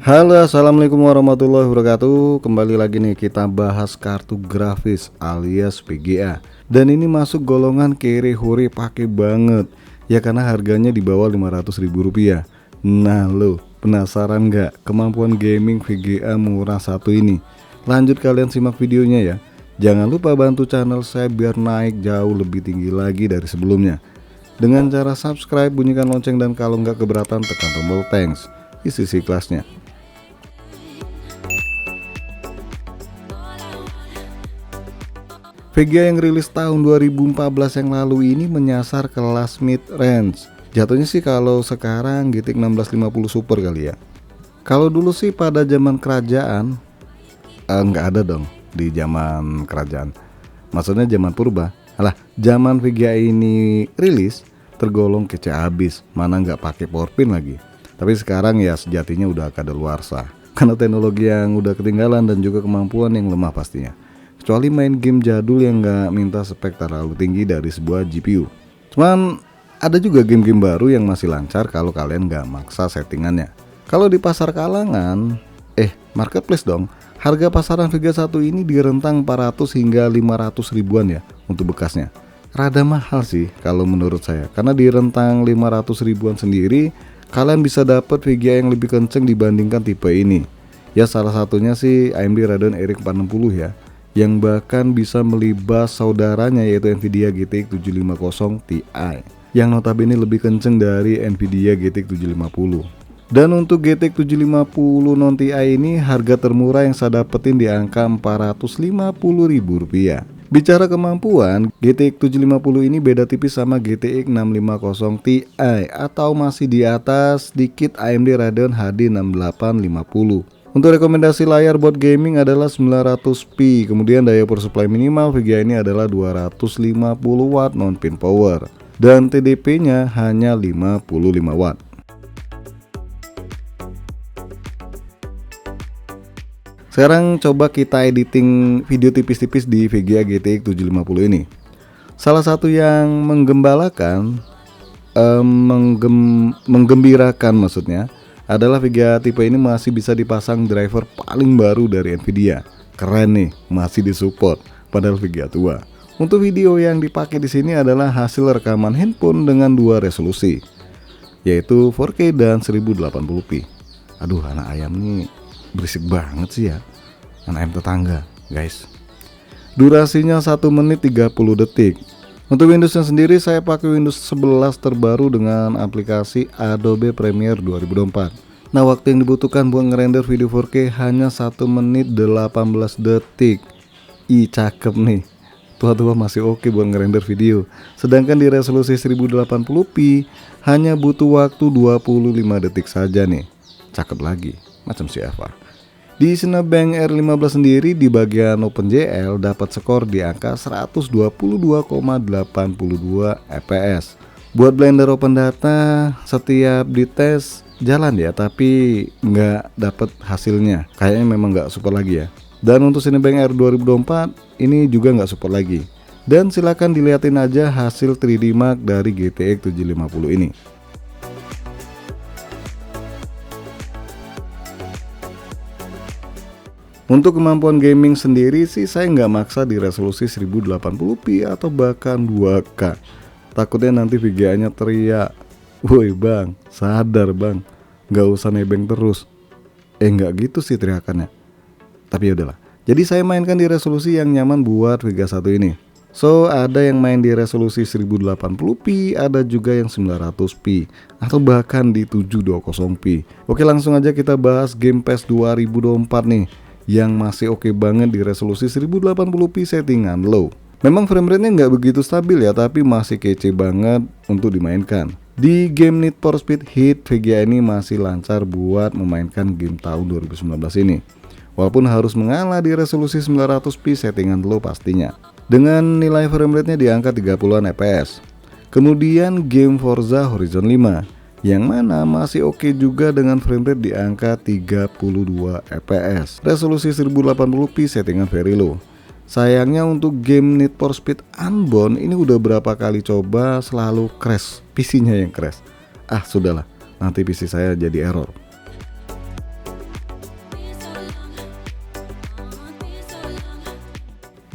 Halo, assalamualaikum warahmatullahi wabarakatuh. Kembali lagi nih kita bahas kartu grafis alias VGA. Dan ini masuk golongan kere hore pakai banget. Ya karena harganya di bawah Rp500.000. Nah lo, penasaran nggak kemampuan gaming VGA murah satu ini? Lanjut kalian simak videonya ya. Jangan lupa bantu channel saya biar naik jauh lebih tinggi lagi dari sebelumnya. Dengan cara subscribe, bunyikan lonceng, dan kalau nggak keberatan tekan tombol thanks. Isi kelasnya. VGA yang rilis tahun 2014 yang lalu ini menyasar kelas mid range. Jatuhnya sih kalau sekarang GTX 1650 Super kali ya. Kalau dulu sih pada zaman kerajaan, nggak ada dong di zaman kerajaan. Maksudnya zaman purba. Alah, zaman VGA ini rilis tergolong kece abis, mana nggak pakai power pin lagi. Tapi sekarang ya sejatinya udah kadaluarsa karena teknologi yang udah ketinggalan dan juga kemampuan yang lemah pastinya. Kecuali main game jadul yang nggak minta spek terlalu tinggi dari sebuah GPU. Cuman ada juga game-game baru yang masih lancar kalau kalian nggak maksa settingannya. Kalau di pasar kalangan, marketplace dong, harga pasaran VGA 1 ini di rentang 400 hingga 500 ribuan ya untuk bekasnya. Rada mahal sih kalau menurut saya, karena di rentang 500 ribuan sendiri kalian bisa dapat VGA yang lebih kenceng dibandingkan tipe ini. Ya salah satunya sih AMD Radeon RX 460 ya, yang bahkan bisa melibas saudaranya yaitu Nvidia GTX 750 Ti yang notabene lebih kenceng dari Nvidia GTX 750. Dan untuk GTX 750 non Ti ini harga termurah yang saya dapetin di angka Rp450.000. Bicara kemampuan, GTX 750 ini beda tipis sama GTX 650 Ti atau masih di atas dikit AMD Radeon HD 6850. Untuk rekomendasi layar buat gaming adalah 900p, kemudian daya power supply minimal VGA ini adalah 250 watt non-pin power, dan TDP nya hanya 55 watt. Sekarang coba kita editing video tipis-tipis di VGA GTX 750 ini. Salah satu yang menggembirakan maksudnya adalah VGA tipe ini masih bisa dipasang driver paling baru dari Nvidia. Keren nih, masih disupport padahal VGA tua. Untuk video yang dipakai di sini adalah hasil rekaman handphone dengan dua resolusi, yaitu 4K dan 1080p. Aduh, anak ayam nih berisik banget sih ya. Anak ayam tetangga, guys. Durasinya 1 menit 30 detik. Untuk Windowsnya sendiri saya pakai Windows 11 terbaru dengan aplikasi Adobe Premiere 2024. Nah, waktu yang dibutuhkan buat ngerender video 4K hanya 1 menit 18 detik. Ih, cakep nih. Tua-tua masih oke buat ngerender video. Sedangkan di resolusi 1080p hanya butuh waktu 25 detik saja nih. Cakep lagi, macam siapa. Di Cinebench R15 sendiri di bagian OpenGL dapat skor di angka 122,82 fps. Buat Blender Open Data setiap dites jalan ya, tapi nggak dapat hasilnya. Kayaknya memang nggak support lagi ya. Dan untuk Cinebench R 2024 ini juga nggak support lagi. Dan silakan dilihatin aja hasil 3D Mark dari GTX 750 ini. Untuk kemampuan gaming sendiri sih saya nggak maksa di resolusi 1080p atau bahkan 2K. Takutnya nanti VGA nya teriak, "Woi bang, sadar bang, nggak usah nebeng terus." Nggak gitu sih teriakannya. Tapi yaudahlah. Jadi saya mainkan di resolusi yang nyaman buat VGA 1 ini. So ada yang main di resolusi 1080p, ada juga yang 900p, atau bahkan di 720p. Oke, langsung aja kita bahas game PES 2024 nih, yang masih oke banget di resolusi 1080p settingan low. Memang frame rate-nya nggak begitu stabil ya, tapi masih kece banget untuk dimainkan. Di game Need for Speed Heat, VGA ini masih lancar buat memainkan game tahun 2019 ini. Walaupun harus mengalah di resolusi 900p settingan low pastinya, dengan nilai frame rate-nya di angka 30-an fps. Kemudian game Forza Horizon 5, yang mana masih oke juga dengan frame rate di angka 32 fps. Resolusi 1080p settingan very low. Sayangnya untuk game Need for Speed Unbound ini udah berapa kali coba selalu crash, PC-nya yang crash. Sudahlah, nanti PC saya jadi error.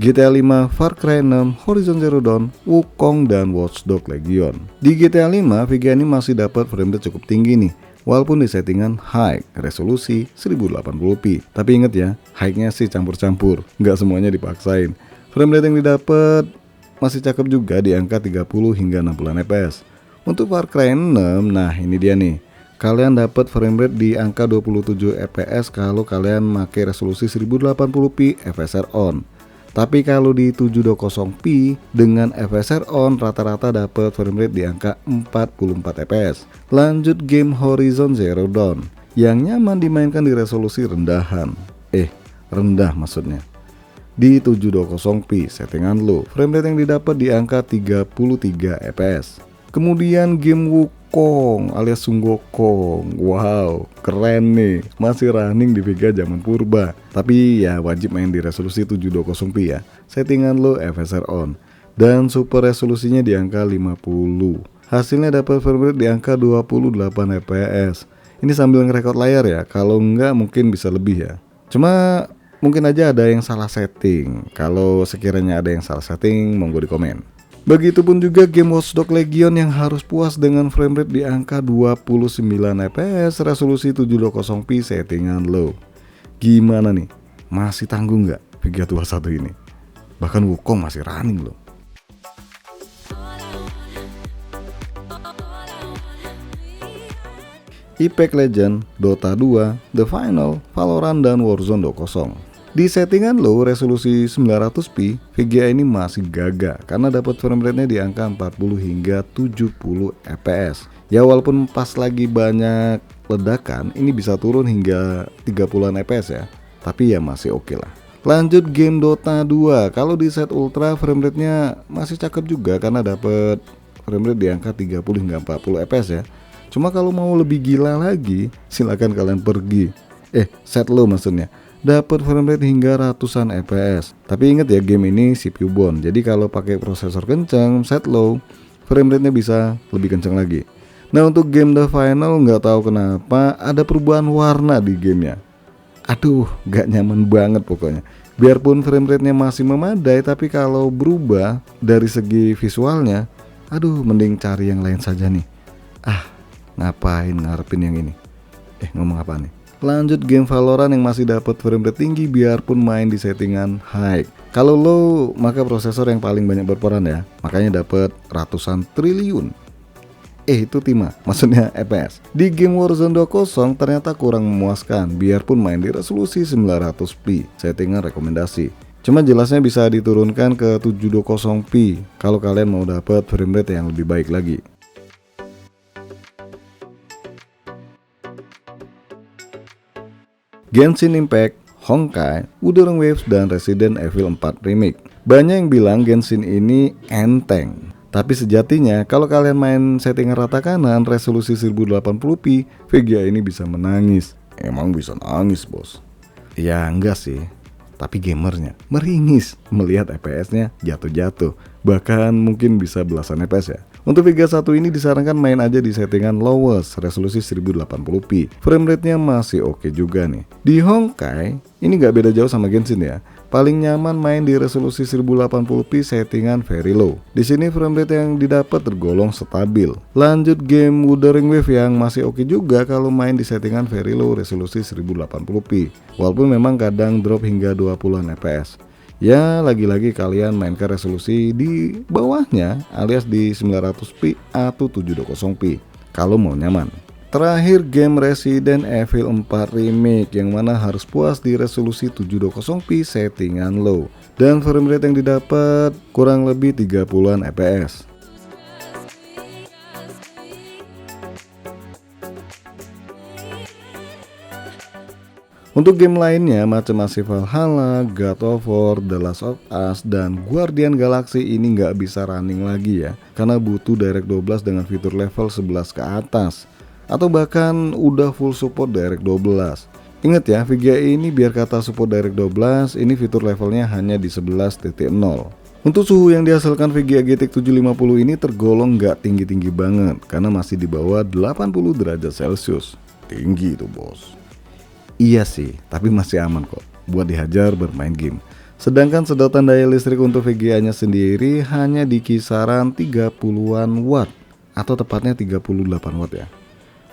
GTA 5, Far Cry 6, Horizon Zero Dawn, Wukong, dan Watch Dogs Legion. Di GTA 5, VGA ini masih dapat framerate cukup tinggi nih, walaupun di settingan high, resolusi 1080p. Tapi inget ya, high-nya sih campur-campur, nggak semuanya dipaksain. Framerate yang didapat masih cakep juga di angka 30 hingga 60 fps. Untuk Far Cry 6, nah ini dia nih. Kalian dapat framerate di angka 27 fps kalau kalian pakai resolusi 1080p FSR on. Tapi kalau di 720p dengan FSR on rata-rata dapat framerate di angka 44 fps. Lanjut game Horizon Zero Dawn yang nyaman dimainkan di resolusi rendahan. Rendah maksudnya. Di 720p settingan low, framerate yang didapat di angka 33 fps. Kemudian game Wukong alias Sun Gokong, wow keren nih, masih running di Vega zaman purba. Tapi ya wajib main di resolusi 720p ya, settingan low FSR on, dan super resolusinya di angka 50. Hasilnya dapat framerate di angka 28 fps. Ini sambil ngerekord layar ya, kalau enggak mungkin bisa lebih ya. Cuma mungkin aja ada yang salah setting. Kalau sekiranya ada yang salah setting, monggo di komen. Begitupun juga game Watch Dogs Legion yang harus puas dengan framerate di angka 29 fps, resolusi 720p settingan low. Gimana nih? Masih tanggung nggak VGA 21 ini? Bahkan Wukong masih running loh. Apex Legends, Dota 2, The Final, Valorant, dan Warzone 2.0. Di settingan low resolusi 900p, VGA ini masih gagah karena dapat framerate-nya di angka 40 hingga 70 fps. Ya walaupun pas lagi banyak ledakan, ini bisa turun hingga 30-an fps ya. Tapi ya masih oke lah. Lanjut game Dota 2, kalau di set ultra framerate-nya masih cakep juga karena dapat framerate di angka 30 hingga 40 fps ya. Cuma kalau mau lebih gila lagi, silakan kalian pergi. Set low maksudnya. Dapat framerate hingga ratusan fps. Tapi ingat ya, game ini CPU bond. Jadi kalau pakai prosesor kencang, set low, framerate-nya bisa lebih kencang lagi. Nah untuk game The Final nggak tahu kenapa ada perubahan warna di gamenya. Aduh, nggak nyaman banget pokoknya. Biarpun framerate-nya masih memadai, tapi kalau berubah dari segi visualnya, aduh mending cari yang lain saja nih. Ngapain ngarepin yang ini? Ngomong apa nih? Lanjut game Valorant yang masih dapat framerate tinggi biarpun main di settingan high. Kalau low maka prosesor yang paling banyak berperan ya, makanya dapat ratusan triliun. Itu timah, maksudnya FPS. Di game Warzone 2.0 ternyata kurang memuaskan biarpun main di resolusi 900p, settingan rekomendasi. Cuma jelasnya bisa diturunkan ke 720p kalau kalian mau dapat framerate yang lebih baik lagi. Genshin Impact, Honkai, Wuthering Waves, dan Resident Evil 4 Remake. Banyak yang bilang Genshin ini enteng, tapi sejatinya kalau kalian main settingan rata kanan resolusi 1080p, VGA ini bisa menangis. Emang bisa nangis bos? Ya enggak sih, tapi gamernya meringis melihat FPS-nya jatuh-jatuh, bahkan mungkin bisa belasan FPS ya. Untuk VGA 1 ini disarankan main aja di settingan lowest resolusi 1080p. Framerate-nya masih oke juga nih. Di Honkai ini nggak beda jauh sama Genshin ya. Paling nyaman main di resolusi 1080p settingan very low. Di sini framerate yang didapat tergolong stabil. Lanjut game Wuthering Waves yang masih oke juga kalau main di settingan very low resolusi 1080p. Walaupun memang kadang drop hingga 20-an fps. Ya lagi-lagi kalian mainkan resolusi di bawahnya alias di 900p atau 720p kalau mau nyaman. Terakhir game Resident Evil 4 Remake yang mana harus puas di resolusi 720p settingan low dan framerate yang didapat kurang lebih 30-an fps. Untuk game lainnya macam Massive Valhalla, God of War, The Last of Us, dan Guardian Galaxy ini nggak bisa running lagi ya, karena butuh DirectX 12 dengan fitur level 11 ke atas, atau bahkan udah full support DirectX 12. Ingat ya, VGA ini biar kata support DirectX 12, ini fitur levelnya hanya di 11.0. Untuk suhu yang dihasilkan VGA GTX 750 ini tergolong nggak tinggi-tinggi banget, karena masih di bawah 80 derajat Celcius. Tinggi itu bos. Iya sih, tapi masih aman kok buat dihajar bermain game. Sedangkan sedotan daya listrik untuk VGA nya sendiri hanya di kisaran 30-an watt, atau tepatnya 38 watt ya.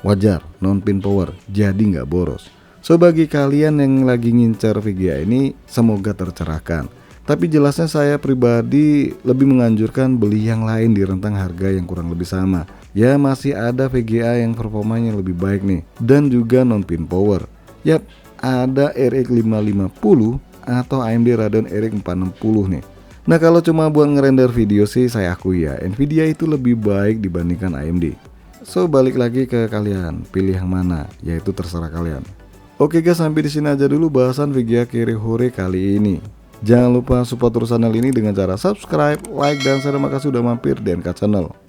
Wajar, non pin power, jadi nggak boros. So bagi kalian yang lagi ngincer VGA ini, semoga tercerahkan. Tapi jelasnya saya pribadi lebih menganjurkan beli yang lain di rentang harga yang kurang lebih sama. Ya masih ada VGA yang performanya lebih baik nih, dan juga non pin power. Yap, ada RX 550 atau AMD Radeon RX 460 nih. Nah kalau cuma buat ngerender video sih saya akui ya, Nvidia itu lebih baik dibandingkan AMD. So balik lagi ke kalian, pilih yang mana, yaitu terserah kalian. Oke guys, sampai di sini aja dulu bahasan VGA Carry Hore kali ini. Jangan lupa support terus channel ini dengan cara subscribe, like, dan share. Terima kasih sudah mampir di NK Channel.